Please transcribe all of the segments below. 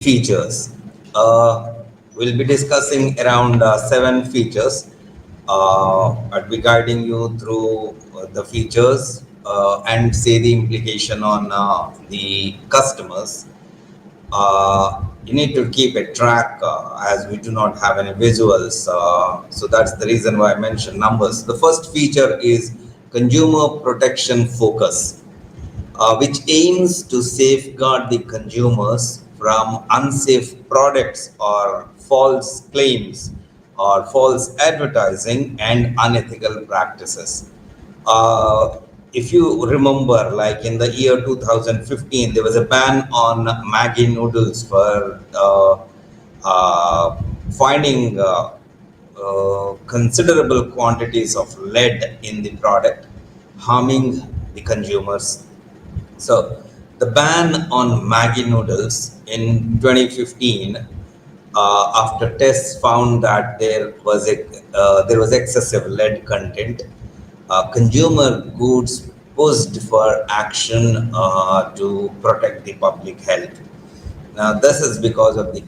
features. We'll be discussing around 7 features. I'll be guiding you through the features and say the implication on the customers. You need to keep a track as we do not have any visuals. So that's the reason why I mentioned numbers. The first feature is consumer protection focus, which aims to safeguard the consumers from unsafe products or false claims or false advertising and unethical practices. If you remember, like in the year 2015, there was a ban on Maggi noodles for finding considerable quantities of lead in the product, harming the consumers. So the ban on Maggi noodles in 2015, after tests found that there was excessive lead content, consumer goods pushed for action to protect the public health. Now, this is because of the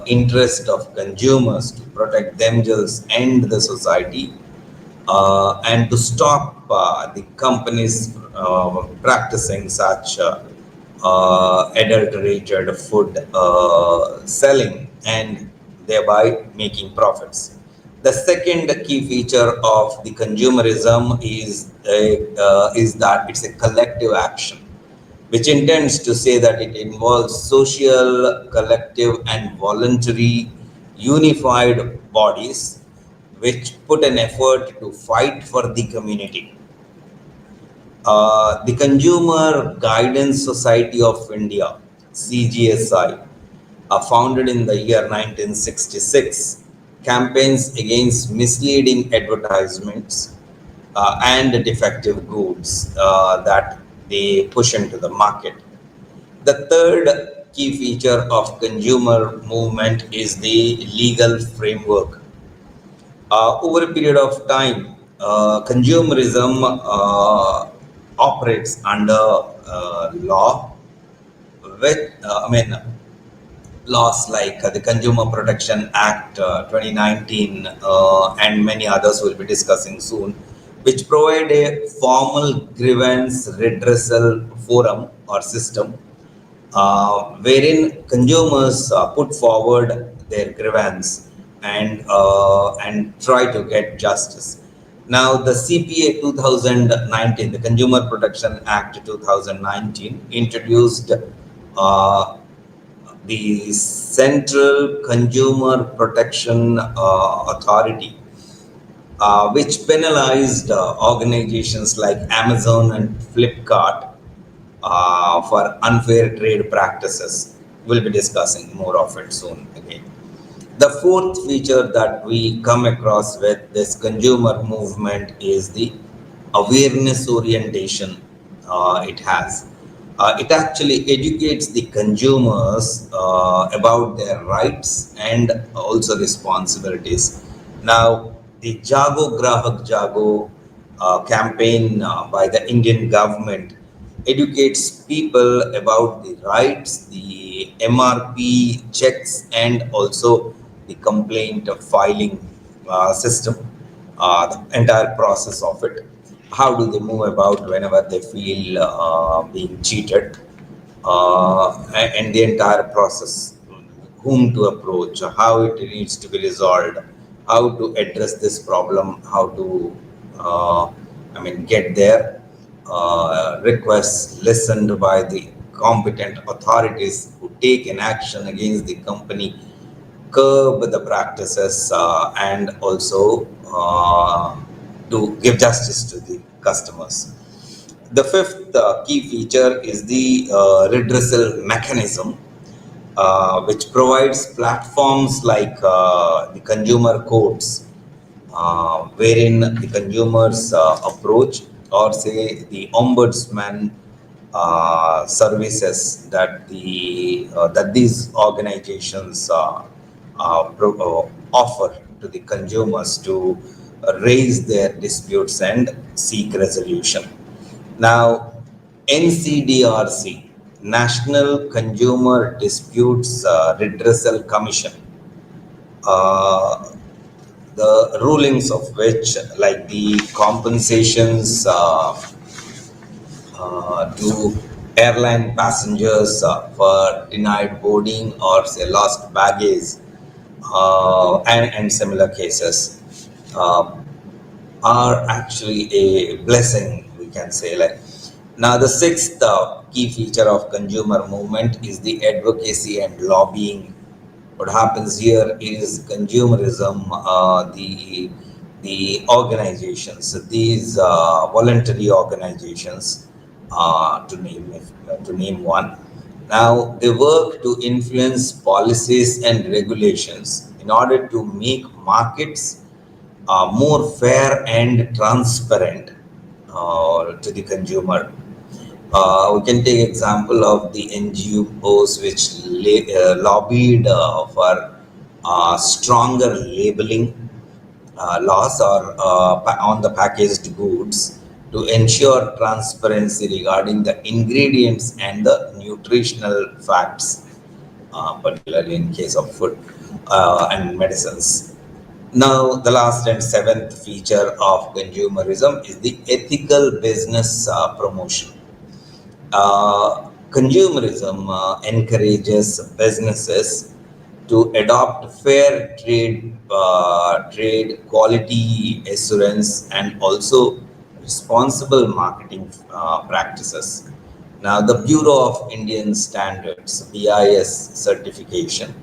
interest of consumers to protect themselves and the society, and to stop the companies practicing such adulterated food selling and thereby making profits. The second key feature of the consumerism is that it's a collective action, which intends to say that it involves social, collective, and voluntary unified bodies which put an effort to fight for the community. The Consumer Guidance Society of India, CGSI, founded in the year 1966, campaigns against misleading advertisements and defective goods that they push into the market. The third key feature of consumer movement is the legal framework. Over a period of time, consumerism operates under law, with laws like the Consumer Protection Act 2019 and many others we'll be discussing soon, which provide a formal grievance redressal forum or system wherein consumers put forward their grievance and try to get justice. Now, the CPA 2019, the Consumer Protection Act 2019, introduced the Central Consumer Protection Authority, which penalized organizations like Amazon and Flipkart for unfair trade practices. We'll be discussing more of it soon again. The fourth feature that we come across with this consumer movement is the awareness orientation it has. It actually educates the consumers about their rights and also responsibilities. Now, the Jago Grahak Jago campaign by the Indian government educates people about the rights, the MRP checks, and also the complaint filing system, the entire process of it. How do they move about whenever they feel being cheated, and the entire process, whom to approach, how it needs to be resolved, how to address this problem, how to get their requests listened by the competent authorities who take an action against the company, curb the practices, and also to give justice to the customers. The fifth key feature is the redressal mechanism, which provides platforms like the consumer courts, wherein the consumers approach, or say the ombudsman services that these organizations offer to the consumers to raise their disputes and seek resolution. Now, NCDRC, National Consumer Disputes Redressal Commission, uh, the rulings of which, like the compensations to airline passengers for denied boarding or say lost baggage, and similar cases, uh, are actually a blessing, we can say. Like, now the sixth key feature of consumer movement is the advocacy and lobbying. What happens here is consumerism, the organizations, these voluntary organizations, to name one. Now they work to influence policies and regulations in order to make markets more fair and transparent to the consumer. We can take example of the NGOs which lobbied for stronger labeling laws or on the packaged goods to ensure transparency regarding the ingredients and the nutritional facts, particularly in case of food and medicines. Now, the last and seventh feature of consumerism is the ethical business promotion. Consumerism encourages businesses to adopt fair trade quality assurance and also responsible marketing practices. Now, the Bureau of Indian Standards (BIS) certification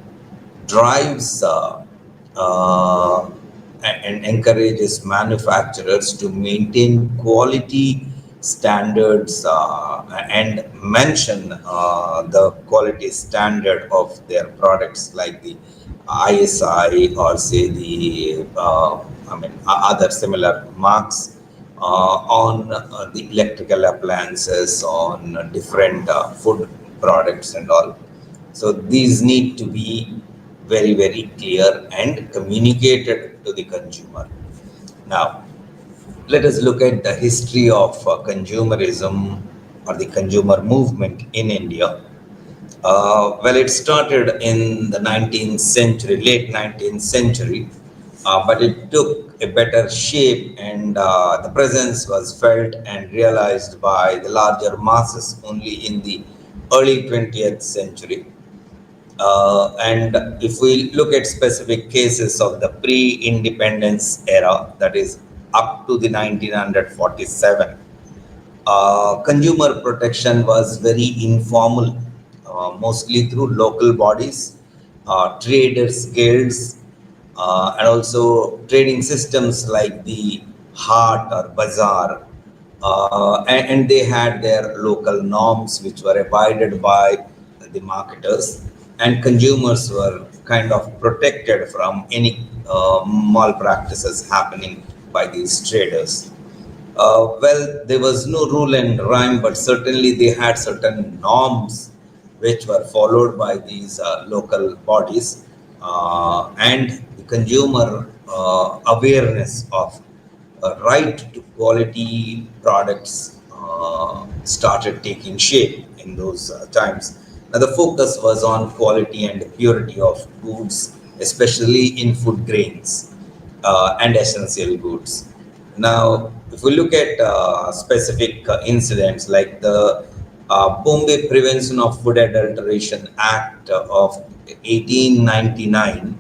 drives uh, and encourages manufacturers to maintain quality standards and mention the quality standard of their products, like the ISI or say the other similar marks on the electrical appliances, on different food products and all. So these need to be very, very clear and communicated to the consumer. Now, let us look at the history of consumerism or the consumer movement in India. Well, it started in the 19th century, late 19th century, but it took a better shape, and the presence was felt and realized by the larger masses only in the early 20th century. And if we look at specific cases of the pre-independence era, that is up to the 1947, consumer protection was very informal, mostly through local bodies, traders guilds, and also trading systems like the Hart or Bazaar, and they had their local norms which were abided by the marketers, and consumers were kind of protected from any malpractices happening by these traders. Well, there was no rule and rhyme, but certainly they had certain norms which were followed by these local bodies, and the consumer awareness of right to quality products started taking shape in those times. Now, the focus was on quality and purity of goods, especially in food grains and essential goods. Now, if we look at specific incidents like the Bombay Prevention of Food Adulteration Act of 1899,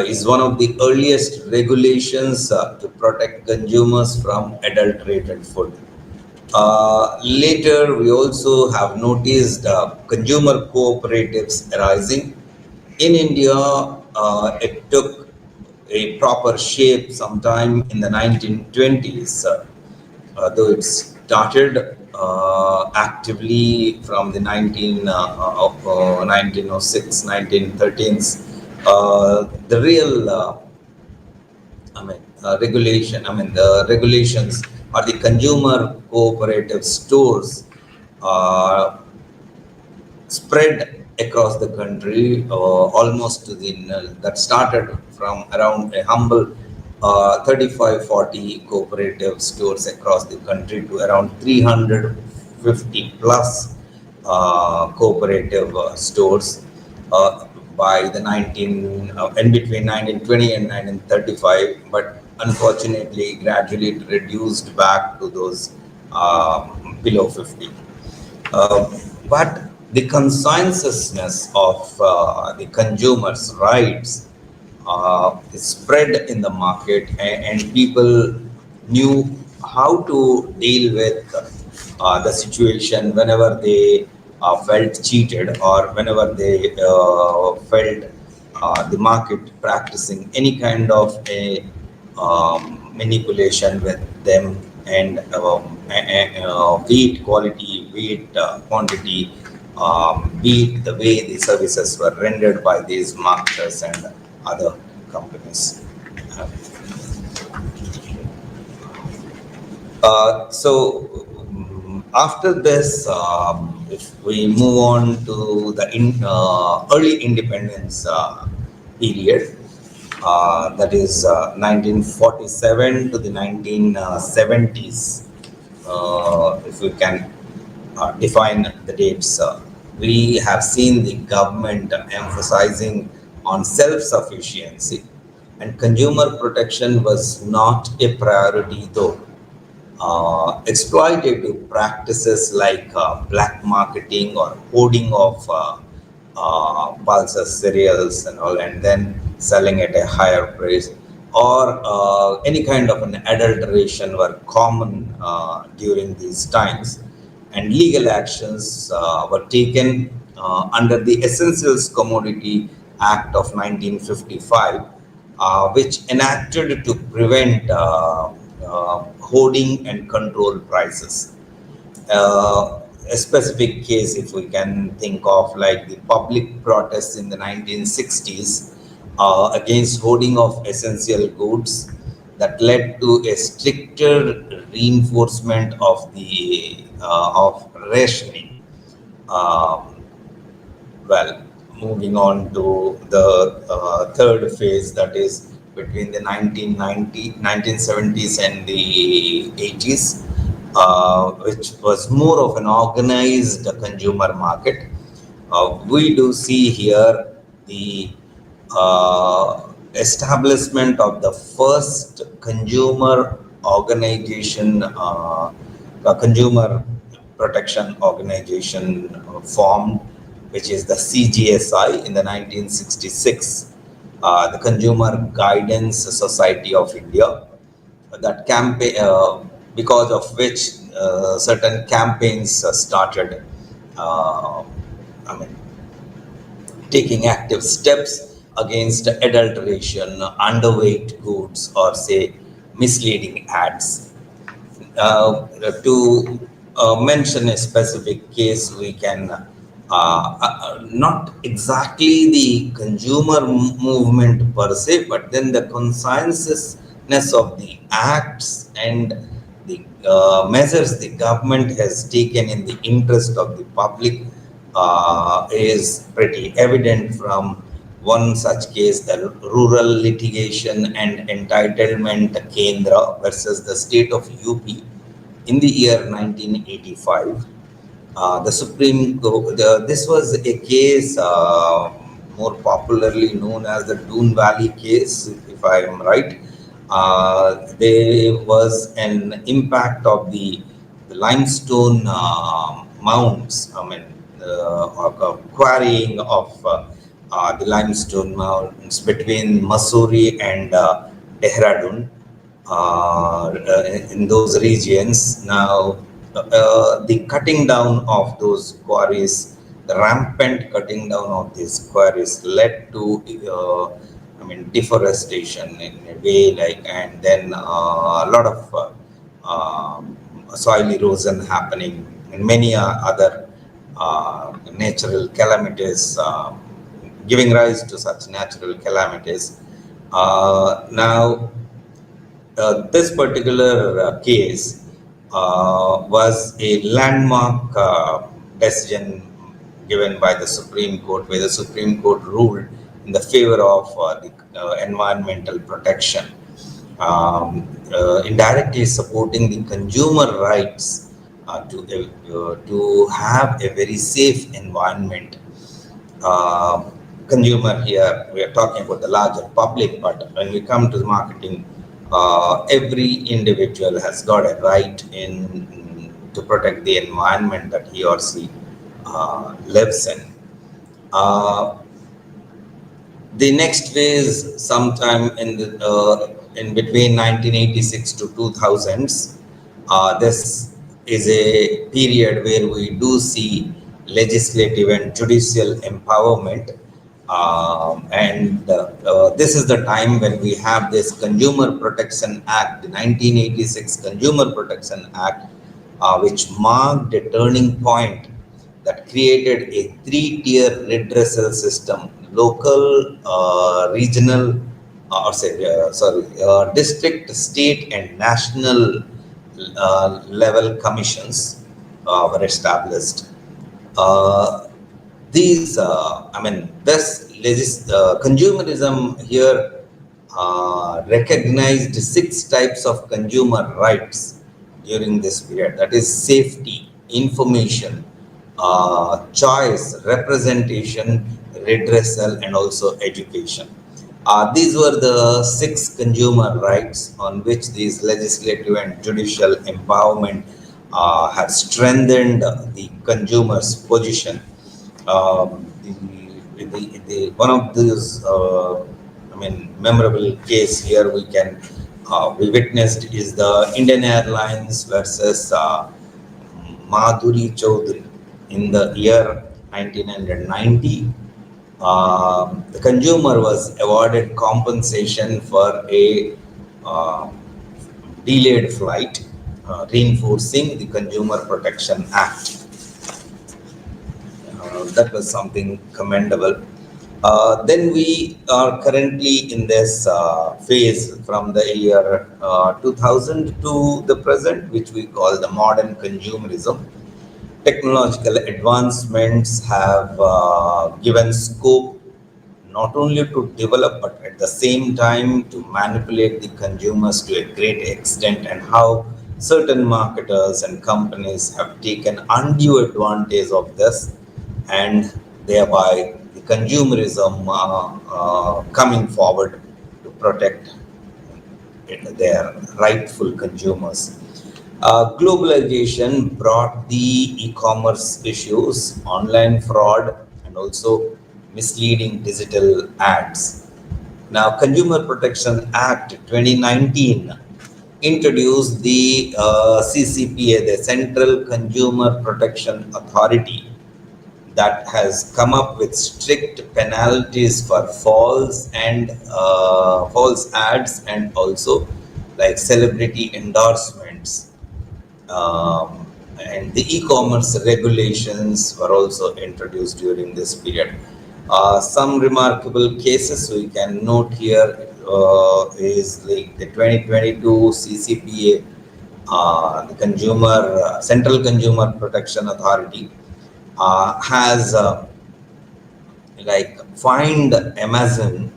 is one of the earliest regulations to protect consumers from adulterated food. Later, we also have noticed consumer cooperatives arising. In India, it took a proper shape sometime in the 1920s, though it started actively from the 1906, 1913s. The real the regulations or the consumer cooperative stores uh, spread across the country, almost to the that started from around a humble 35-40 cooperative stores across the country to around 350 plus cooperative stores by the 19 in between 1920 and 1935, but unfortunately gradually it reduced back to those below 50. uh, but the conscientiousness of the consumers' rights is spread in the market, and people knew how to deal with the situation whenever they felt cheated, or whenever they felt the market practicing any kind of a manipulation with them, and be it quality, be it quantity, be it the way the services were rendered by these marketers and other companies. After this, if we move on to the early independence period, that is 1947 to the 1970s, if we can define the dates. We have seen the government emphasizing on self-sufficiency, and consumer protection was not a priority though. Exploitative practices like black marketing or hoarding of pulses cereals and all, and then selling at a higher price, or any kind of an adulteration were common during these times, and legal actions were taken under the Essentials Commodity Act of 1955, which enacted to prevent hoarding and control prices. A specific case, if we can think of, like the public protests in the 1960s against hoarding of essential goods, that led to a stricter reinforcement of the of rationing. Um, well, moving on to the third phase, that is between the 1970s and the 80s, which was more of an organized consumer market. We do see here the establishment of the first consumer organization, consumer protection organization formed, which is the CGSI in the 1966, the Consumer Guidance Society of India. That campaign, because of which certain campaigns started. Uh, I mean, taking active steps against adulteration, underweight goods, or say misleading ads. To mention a specific case, we can not exactly the consumer movement per se, but then the conscientiousness of the acts and the measures the government has taken in the interest of the public is pretty evident from one such case, the Rural Litigation and Entitlement Kendra versus the state of UP in the year 1985. The Supreme Court, this was a case more popularly known as the Doon Valley case, if I am right. There was an impact of the limestone mounds, I mean, quarrying of the limestone mounds between Mussoorie and Dehradun, in those regions. Now, the cutting down of those quarries, the rampant cutting down of these quarries led to, I mean, deforestation in a way, like, and then a lot of soil erosion happening, and many other natural calamities, giving rise to such natural calamities. Now, this particular case was a landmark decision given by the Supreme Court, where the Supreme Court ruled in the favor of the environmental protection, indirectly supporting the consumer rights to have a very safe environment. uh, Consumer here, we are talking about the larger public, but when we come to the marketing, every individual has got a right in to protect the environment that he or she lives in. Uh, the next phase, sometime in between 1986 to 2000s, this is a period where we do see legislative and judicial empowerment. And this is the time when we have this Consumer Protection Act, the 1986 Consumer Protection Act, which marked a turning point that created a three-tier redressal system: local, regional, district, state, and national level commissions were established. Uh, Consumerism here recognized six types of consumer rights during this period. That is safety, information, choice, representation, redressal, and also education. These were the six consumer rights on which these legislative and judicial empowerment have strengthened the consumer's position. One of these, memorable case here we witnessed is the Indian Airlines versus Madhuri Chaudhary in the year 1990. The consumer was awarded compensation for a uh, delayed flight, reinforcing the Consumer Protection Act. That was something commendable. Then we are currently in this phase from the year 2000 to the present, which we call the modern consumerism. Technological advancements have given scope not only to develop but at the same time to manipulate the consumers to a great extent, and how certain marketers and companies have taken undue advantage of this, and thereby the consumerism coming forward to protect their rightful consumers. Globalization brought the e-commerce issues, online fraud, and also misleading digital ads. Now, Consumer Protection Act 2019 introduced the CCPA, the Central Consumer Protection Authority, that has come up with strict penalties for false ads and also like celebrity endorsements. And the e-commerce regulations were also introduced during this period. Some remarkable cases we can note here is like the 2022 CCPA, the Central Consumer Protection Authority has fined Amazon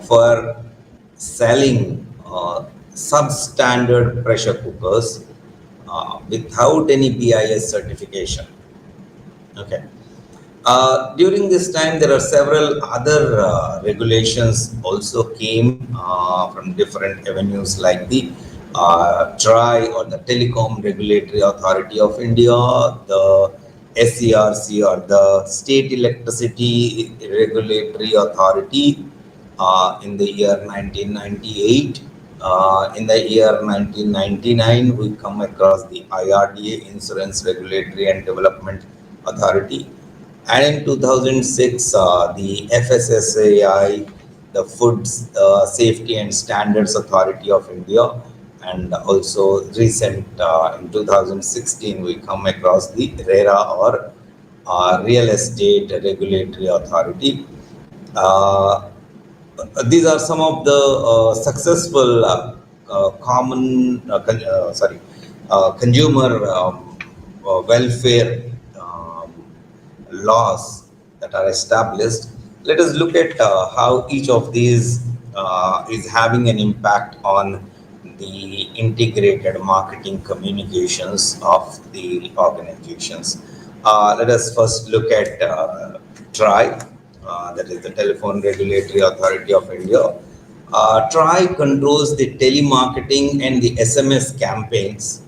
for selling substandard pressure cookers without any BIS certification. Okay. During this time, there are several other regulations also came from different avenues, like the TRAI, or the Telecom Regulatory Authority of India, the SERC, or the State Electricity Regulatory Authority in the year 1998. In the year 1999, we come across the IRDA, Insurance Regulatory and Development Authority. And in 2006, the FSSAI, the Food Safety and Standards Authority of India, and also recent in 2016, we come across the RERA, or Real Estate Regulatory Authority. These are some of the successful consumer welfare laws that are established. Let us look at how each of these is having an impact on the integrated marketing communications of the organizations. Let us first look at TRI, that is the Telephone Regulatory Authority of India. TRI controls the telemarketing and the SMS campaigns,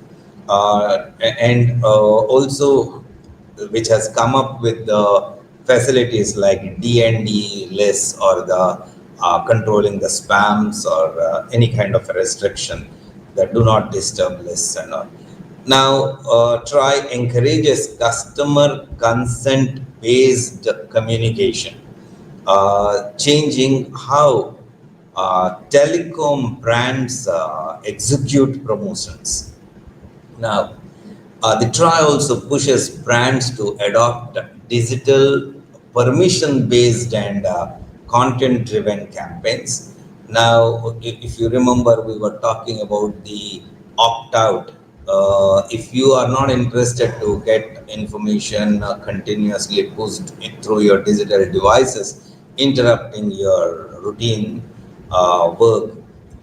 and also which has come up with the facilities like DND lists or the controlling the spams or any kind of restriction, that do not disturb lists and all. Now, TRI encourages customer consent based communication, changing how telecom brands execute promotions. Now, the TRI also pushes brands to adopt digital permission based and content driven campaigns. Now, if you remember, we were talking about the opt out. If you are not interested to get information continuously pushed through your digital devices, interrupting your routine work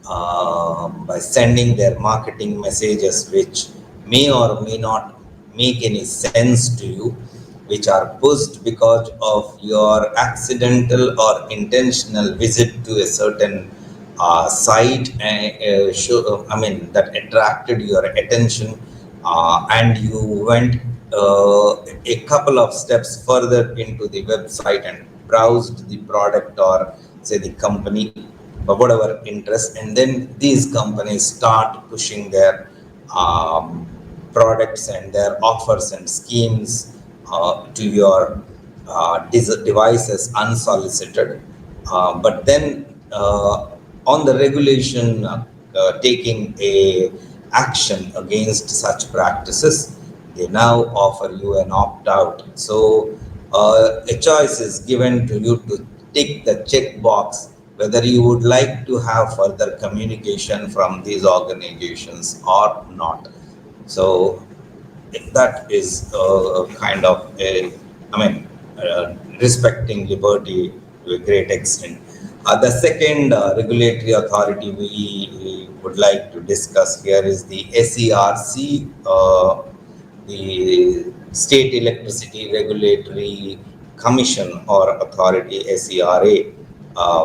by sending their marketing messages, which may or may not make any sense to you, which are pushed because of your accidental or intentional visit to a certain site, I mean, that attracted your attention, and you went a couple of steps further into the website and browsed the product or say the company for whatever interest, and then these companies start pushing their products and their offers and schemes to your devices unsolicited. But then on the regulation taking a action against such practices, they now offer you an opt-out. So a choice is given to you to tick the check box whether you would like to have further communication from these organizations or not. So that is kind of a, I mean, respecting liberty to a great extent. The second regulatory authority we would like to discuss here is the SERC, the State Electricity Regulatory Commission or Authority, SERA,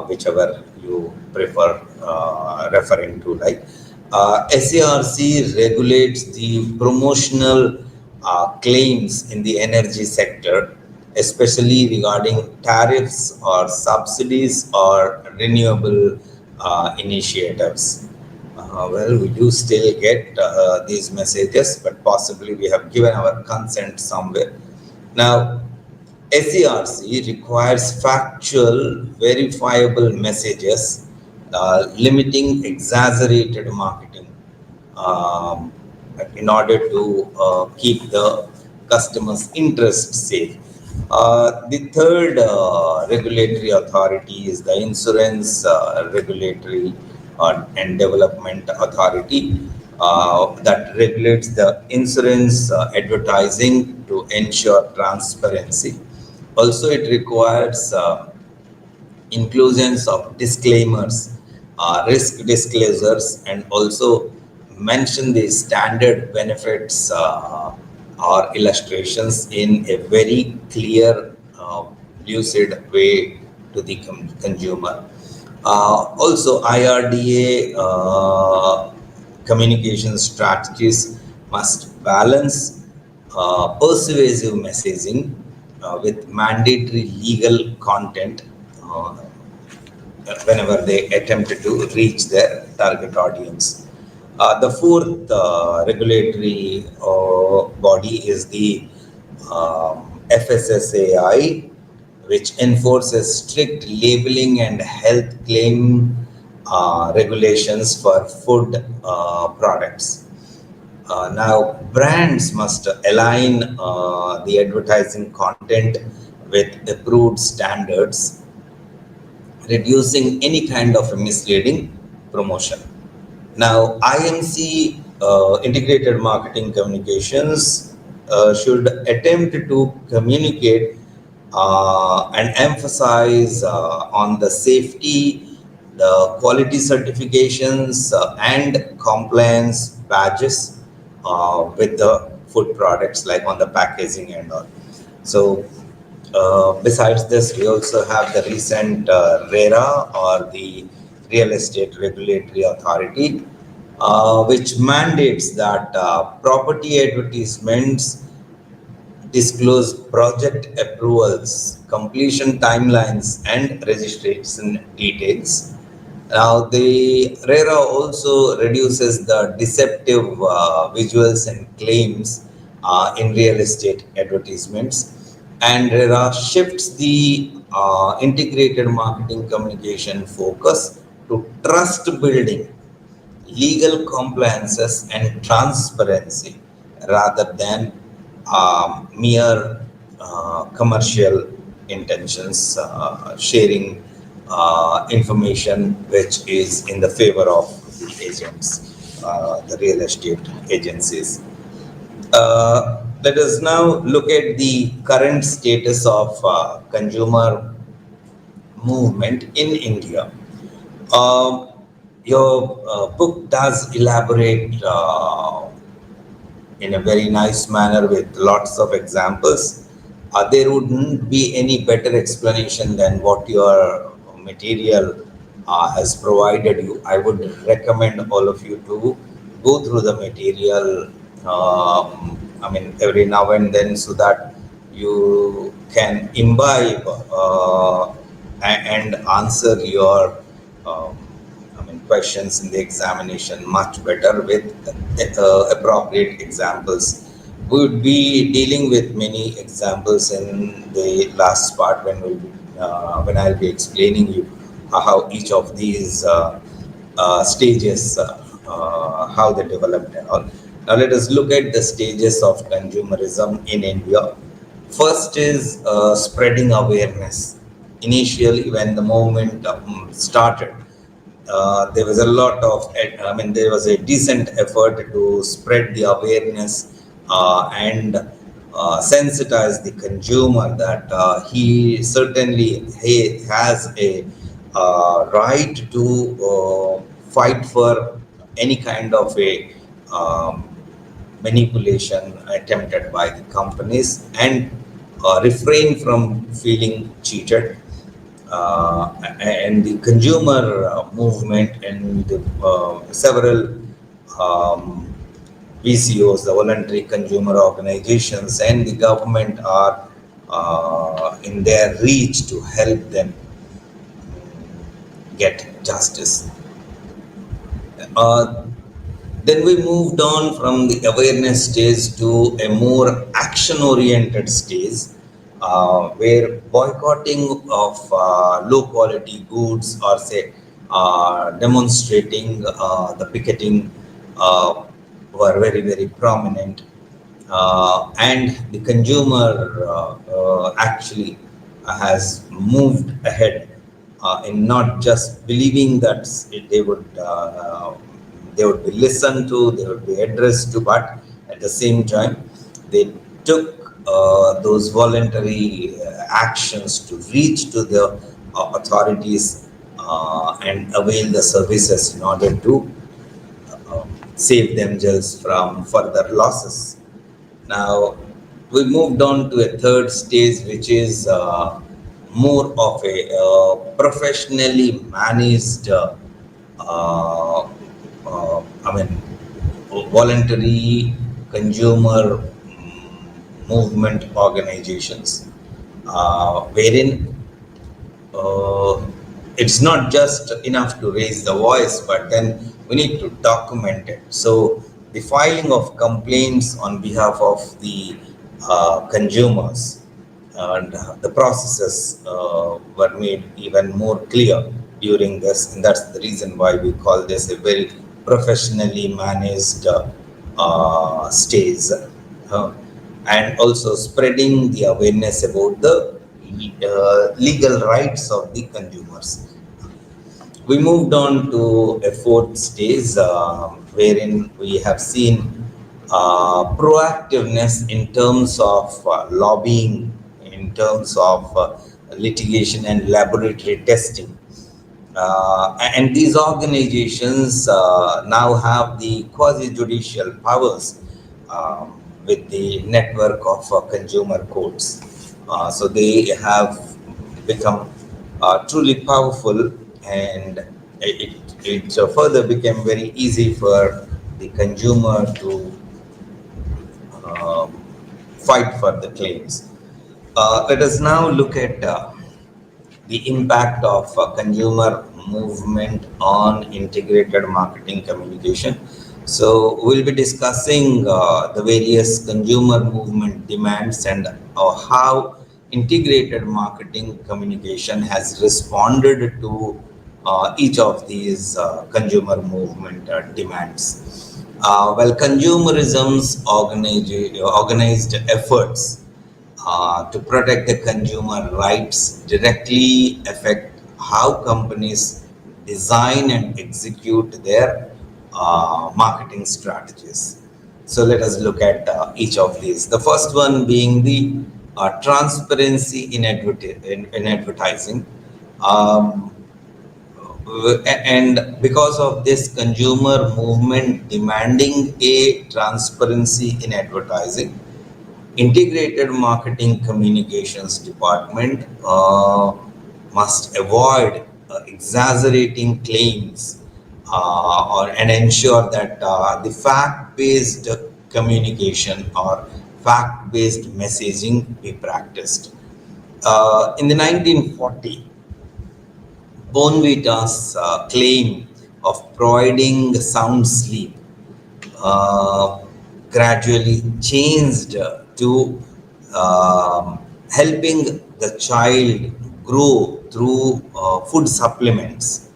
whichever you prefer referring to, right? SERC regulates the promotional claims in the energy sector, especially regarding tariffs or subsidies or renewable initiatives. Well, we do still get these messages, but possibly we have given our consent somewhere. Now, SERC requires factual, verifiable messages, limiting exaggerated marketing um, in order to keep the customers' interest safe. The third regulatory authority is the Insurance Regulatory and Development Authority, that regulates the insurance advertising to ensure transparency. Also, it requires inclusions of disclaimers, risk disclosures, and also mention the standard benefits or illustrations in a very clear, lucid way to the consumer. Also, IRDA communication strategies must balance persuasive messaging with mandatory legal content uh, whenever they attempt to reach their target audience. The fourth regulatory body is the FSSAI, which enforces strict labeling and health claim regulations for food products. Now, brands must align the advertising content with approved standards, reducing any kind of a misleading promotion. Now, IMC, Integrated Marketing Communications, should attempt to communicate and emphasize on the safety the quality certifications and compliance badges with the food products, like on the packaging and all. So, besides this, we also have the recent RERA, or the Real Estate Regulatory Authority, which mandates that property advertisements disclose project approvals, completion timelines, and registration details. Now, the RERA also reduces the deceptive visuals and claims in real estate advertisements, and RERA shifts the integrated marketing communication focus to trust building, legal compliances, and transparency rather than mere commercial intentions, sharing information which is in the favor of the agents, the real estate agencies. Let us now look at the current status of consumer movement in India. Um, your book does elaborate in a very nice manner with lots of examples. There wouldn't be any better explanation than what your material has provided you. I would recommend all of you to go through the material, every now and then, so that you can imbibe and answer your questions in the examination much better with appropriate examples. We would be dealing with many examples in the last part when I'll be explaining you how each of these stages, how they developed and all. Now let us look at the stages of consumerism in India. First is spreading awareness. Initially, when the movement started, there was a lot of, there was a decent effort to spread the awareness and sensitize the consumer that he has a right to fight for any kind of a manipulation attempted by the companies, and refrain from feeling cheated. And the consumer movement and the, several VCOs, the voluntary consumer organizations, and the government are in their reach to help them get justice. Uh, then we moved on from the awareness stage to a more action oriented stage, where boycotting of low quality goods, or say demonstrating, the picketing were very, very prominent. And the consumer actually has moved ahead in not just believing that they would be listened to, they would be addressed to, but at the same time, they took those voluntary actions to reach to the authorities and avail the services in order to save themselves from further losses. Now, we moved on to a third stage, which is more of a professionally managed, I mean, voluntary consumer movement organizations, wherein it's not just enough to raise the voice, but then we need to document it. So the filing of complaints on behalf of the consumers, and the processes were made even more clear during this, and that's the reason why we call this a very professionally managed stage. And also spreading the awareness about the legal rights of the consumers. We moved on to a fourth stage, wherein we have seen proactiveness in terms of lobbying, in terms of litigation and laboratory testing. And these organizations now have the quasi-judicial powers with the network of consumer courts. So they have become truly powerful, and it further became very easy for the consumer to uh, fight for the claims. Let us now look at the impact of consumer movement on integrated marketing communication. So we'll be discussing the various consumer movement demands and how integrated marketing communication has responded to each of these consumer movement demands. Well, consumerism's organized efforts to protect the consumer rights directly affect how companies design and execute their marketing strategies. So let us look at each of these. The first one being the transparency in advertising. Um, and because of this consumer movement demanding a transparency in advertising, integrated marketing communications department must avoid exaggerating claims and ensure that the fact-based communication or fact-based messaging be practiced. In the 1940, Bonvita's claim of providing sound sleep uh, gradually changed to helping the child grow through food supplements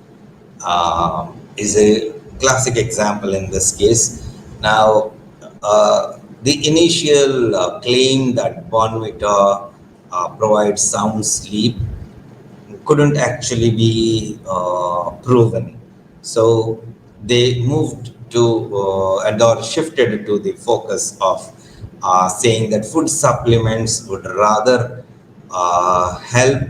is a classic example in this case. Now, the initial claim that Bonvita provides sound sleep couldn't actually be proven. So they moved to and or shifted to the focus of saying that food supplements would rather help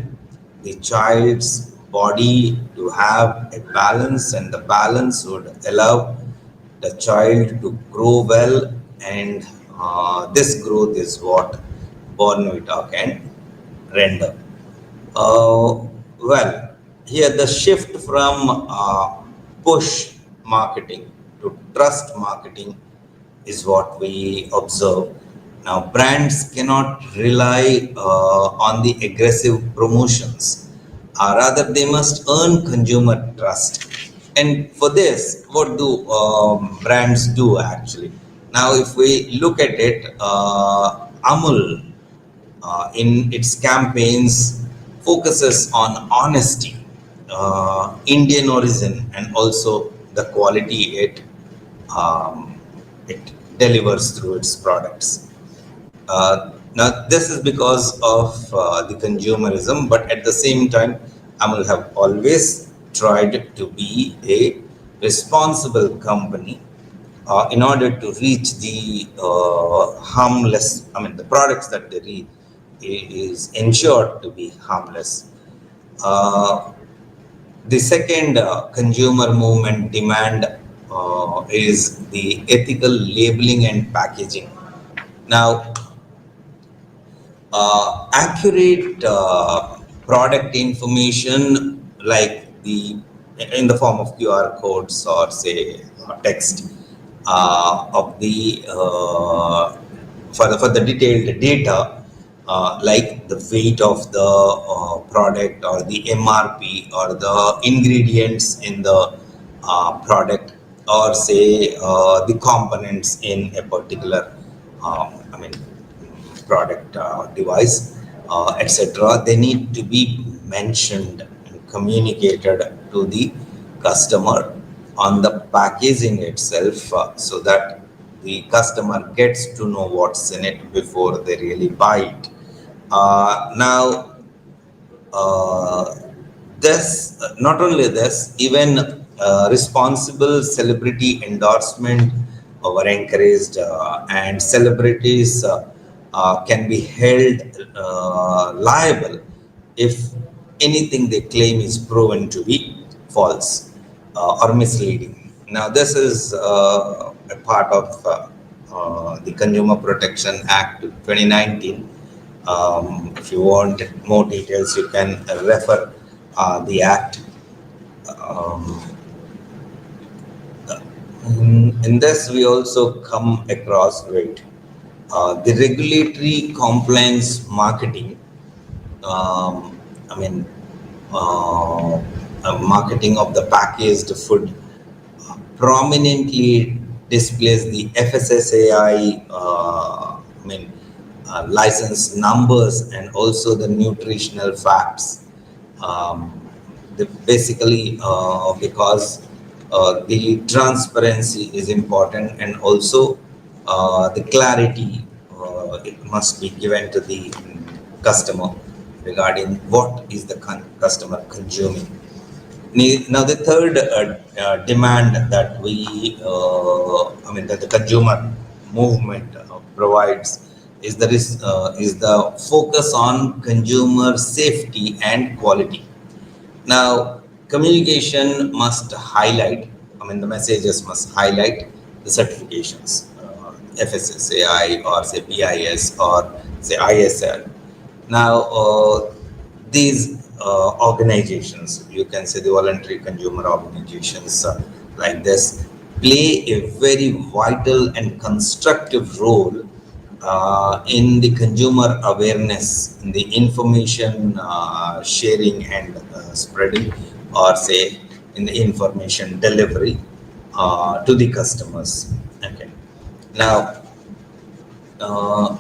the child's body to have a balance, and the balance would allow the child to grow well, and this growth is what Bornvita can render. Well, here the shift from push marketing to trust marketing is what we observe. Now, brands cannot rely on the aggressive promotions. Rather, they must earn consumer trust. And for this, what do brands do actually? Now, if we look at it, Amul in its campaigns focuses on honesty, Indian origin, and also the quality it delivers through its products. Now, this is because of the consumerism, but at the same time, Amul have always tried to be a responsible company in order to reach the harmless, I mean, the products that they reach is ensured to be harmless. Uh, the second consumer movement demand is the ethical labeling and packaging. Now, accurate product information like the in the form of QR codes or say text of the for the detailed data like the weight of the product or the MRP or the ingredients in the product or say the components in a particular I mean product device etc. They need to be mentioned and communicated to the customer on the packaging itself so that the customer gets to know what's in it before they really buy it. Now, this not only this, even responsible celebrity endorsement were encouraged, and celebrities can be held liable if anything they claim is proven to be false or misleading. Now, this is a part of the Consumer Protection Act 2019. If you want more details, you can refer the act. Um, in this, we also come across, right, the regulatory compliance marketing. I mean, marketing of the packaged food prominently displays the FSSAI, license numbers and also the nutritional facts. Um, Basically, because the transparency is important, and also the clarity it must be given to the customer regarding what is the customer consuming. Now, the third demand that that the consumer movement provides is the focus on consumer safety and quality. Now, communication must highlight, the messages must highlight the certifications, FSSAI or say BIS or say ISL. Now, these organizations, you can say the voluntary consumer organizations like this, play a very vital and constructive role in the consumer awareness, in the information sharing and spreading, or say in the information delivery to the customers. Okay. Now, uh,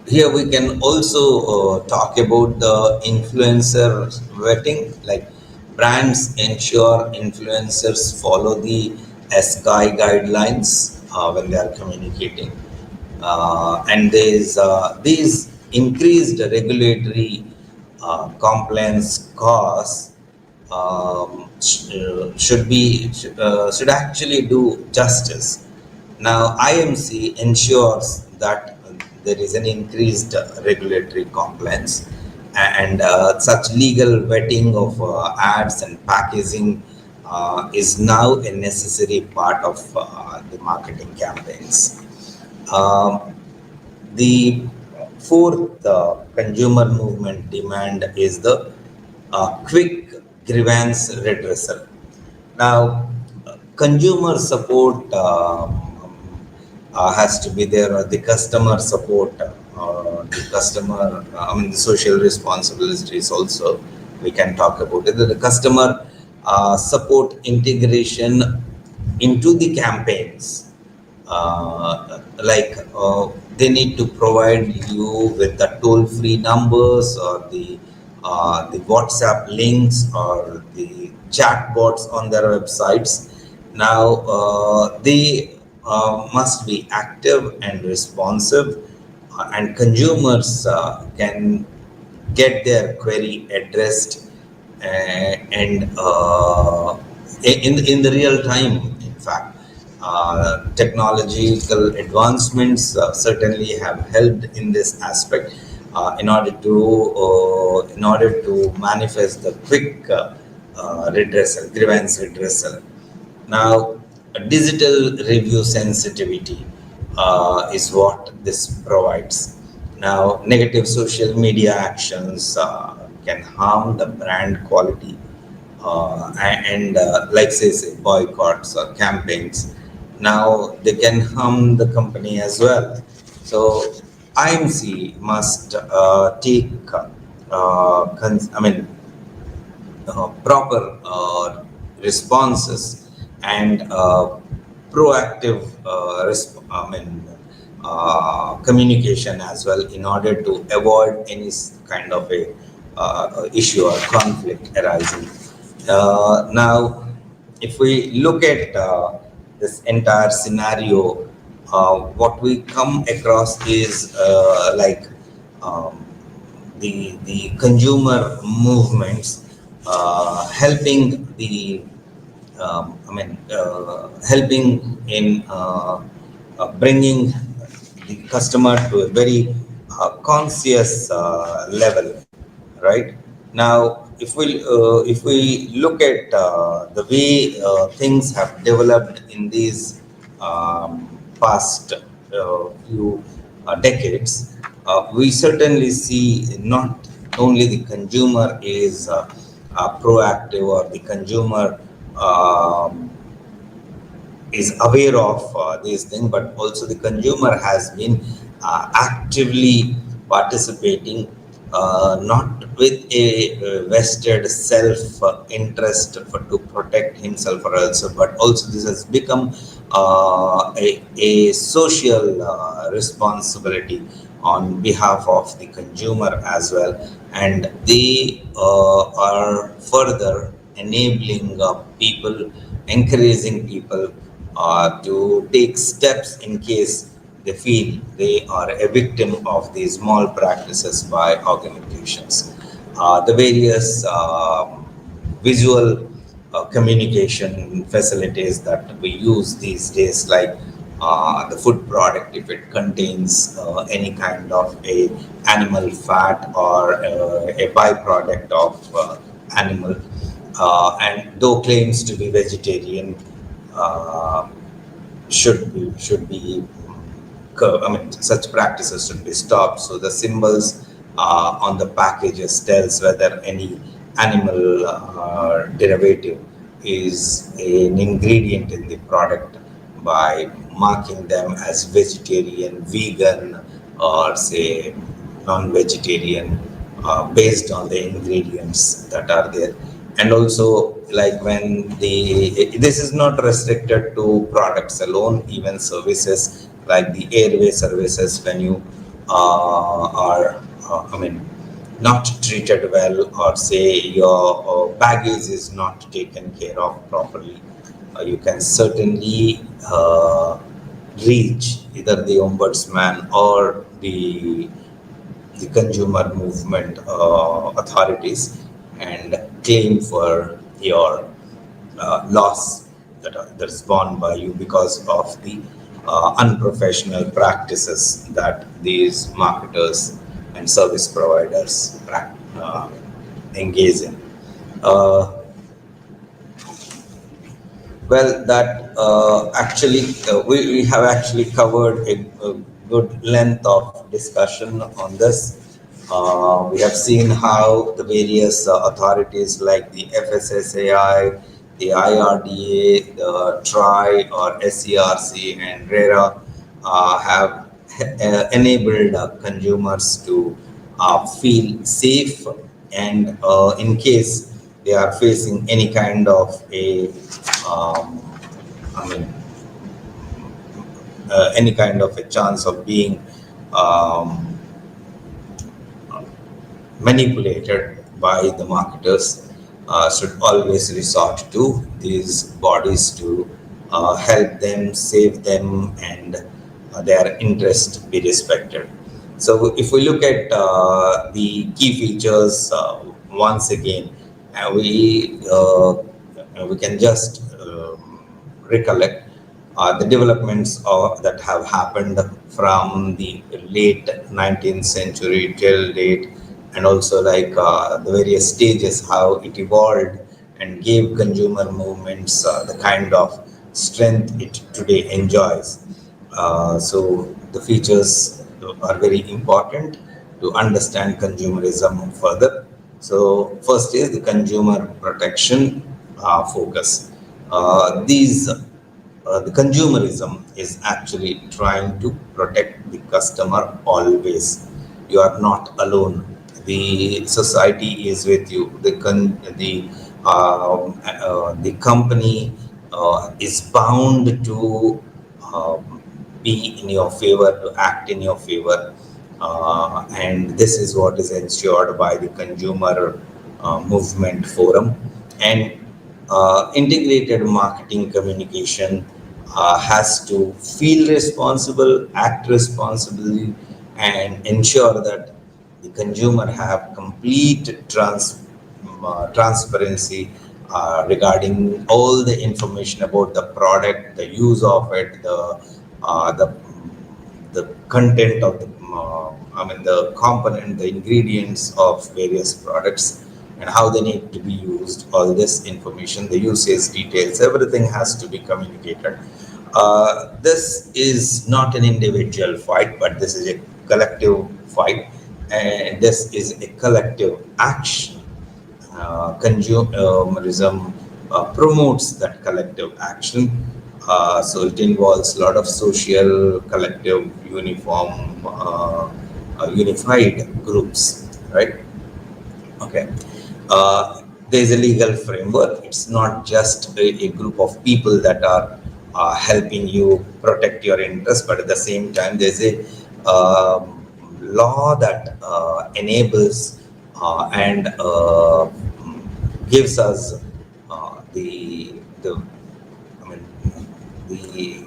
here we can also talk about the influencer vetting. Like, brands ensure influencers follow the SGI guidelines when they are communicating, and these increased regulatory compliance costs should actually do justice. Now, IMC ensures that there is an increased regulatory compliance, and such legal vetting of ads and packaging is now a necessary part of the marketing campaigns. Um, the fourth consumer movement demand is the quick grievance redressal. Now, consumer support has to be there, or the customer support, the customer, the social responsibilities also. We can talk about it. The customer support integration into the campaigns, they need to provide you with the toll-free numbers, or the WhatsApp links, or the chatbots on their websites. Now, they must be active and responsive, and consumers can get their query addressed and in the real time. In fact, technological advancements certainly have helped in this aspect, in order to manifest the quick redressal, grievance redressal. Now, a digital review sensitivity is what this provides. Now, negative social media actions can harm the brand quality, like say boycotts or campaigns. Now, they can harm the company as well. So, IMC must take proper responses and proactive communication as well, in order to avoid any kind of a issue or conflict arising. Now, if we look at this entire scenario, what we come across is the consumer movements helping the helping in bringing the customer to a very conscious level, right? Now, if we look at the way things have developed in these past few decades, we certainly see not only the consumer is proactive, or the consumer um, is aware of these things, but also the consumer has been actively participating, not with a vested self interest for to protect himself or else, but also this has become a social responsibility on behalf of the consumer as well, and they are further enabling people, encouraging people to take steps in case they feel they are a victim of these malpractices by organizations. The various visual communication facilities that we use these days, like the food product, if it contains any kind of a animal fat or a byproduct of animal, and though claims to be vegetarian, uh, should be I mean, such practices should be stopped. So the symbols on the packages tells whether any animal derivative is an ingredient in the product by marking them as vegetarian, vegan, or say non-vegetarian, based on the ingredients that are there. And also, like when this is not restricted to products alone, even services like the airway services, when you are I mean, not treated well, or say your baggage is not taken care of properly, you can certainly reach either the ombudsman or the consumer movement authorities and claim for your loss that is borne by you because of the unprofessional practices that these marketers and service providers engage in. Uh, well, that we have actually covered a good length of discussion on this. We have seen how the various authorities like the FSSAI, the IRDA, the TRI or SERC and RERA have enabled consumers to feel safe, and in case they are facing any kind of a um, I mean, any kind of a chance of being um, manipulated by the marketers, should always resort to these bodies to help them, save them, and their interest be respected. So, if we look at the key features once again, we can just recollect the developments that have happened from the late 19th century till date, and also like the various stages, how it evolved and gave consumer movements the kind of strength it today enjoys. So the features are very important to understand consumerism further. So first is the consumer protection focus. The consumerism is actually trying to protect the customer always. You are not alone. The society is with you. The company is bound to be in your favor, to act in your favor, and this is what is ensured by the consumer movement forum. And integrated marketing communication has to feel responsible, act responsibly, and ensure that the consumer have complete transparency regarding all the information about the product, the use of it, uh, the the content of the the component, the ingredients of various products, and how they need to be used. All this information, the usage details, everything has to be communicated. This is not an individual fight, but this is a collective fight, and this is a collective action. Consumerism promotes that collective action. So it involves a lot of social, collective, unified groups, right? Okay. There's a legal framework. It's not just a group of people that are helping you protect your interests, but at the same time, there's a law that enables and gives us the I mean the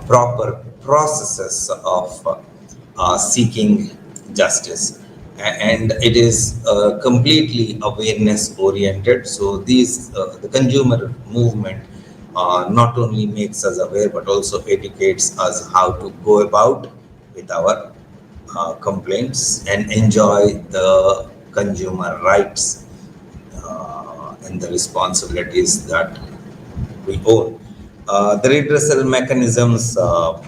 proper processes of seeking justice, and it is completely awareness oriented. So these the consumer movement not only makes us aware but also educates us how to go about with our complaints and enjoy the consumer rights and the responsibilities that we own. The redressal mechanisms of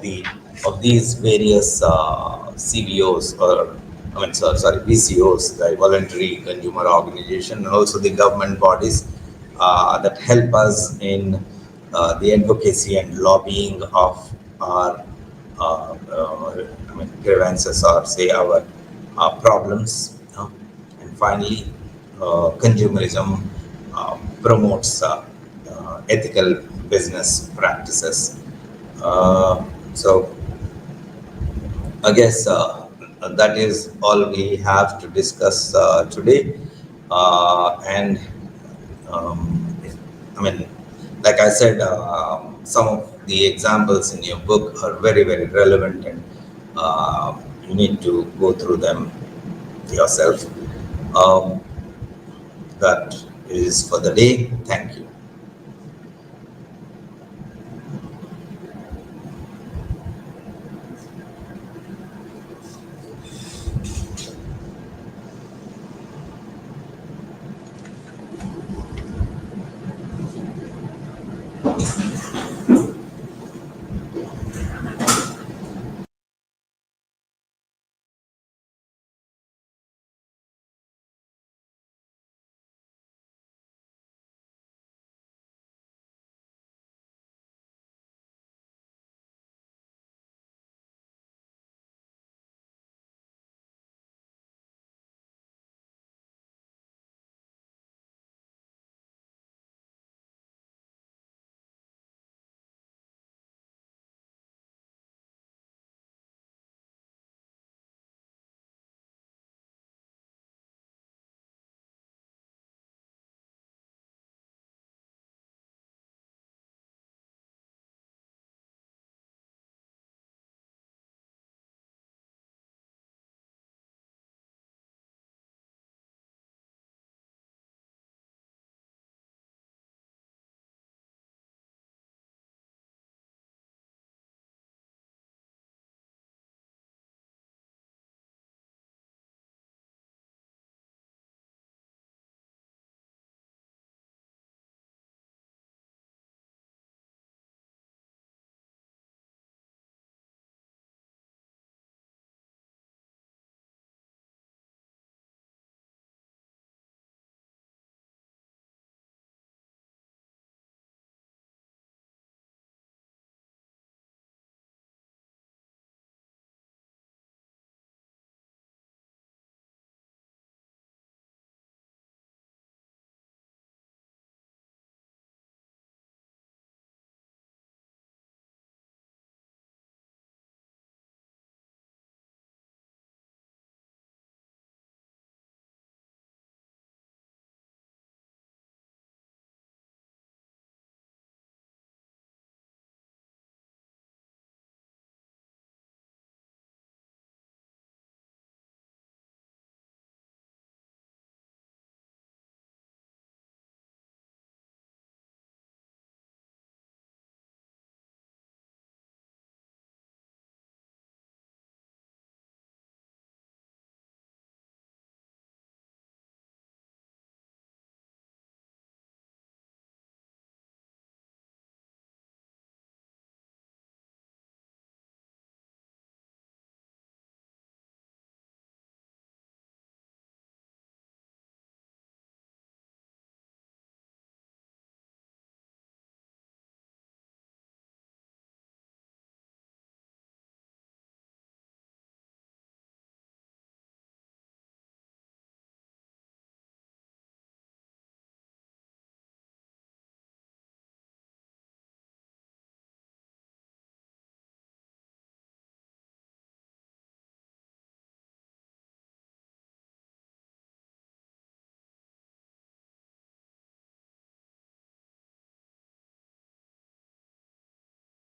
the of these various CVOs, or I mean sorry VCOs, the voluntary consumer organization, and also the government bodies that help us in the advocacy and lobbying of our grievances, or say our problems. And finally, consumerism promotes ethical business practices. So I guess that is all we have to discuss today. And I mean, like I said, some of the examples in your book are very, very relevant, and you need to go through them yourself. That is for the day. Thank you.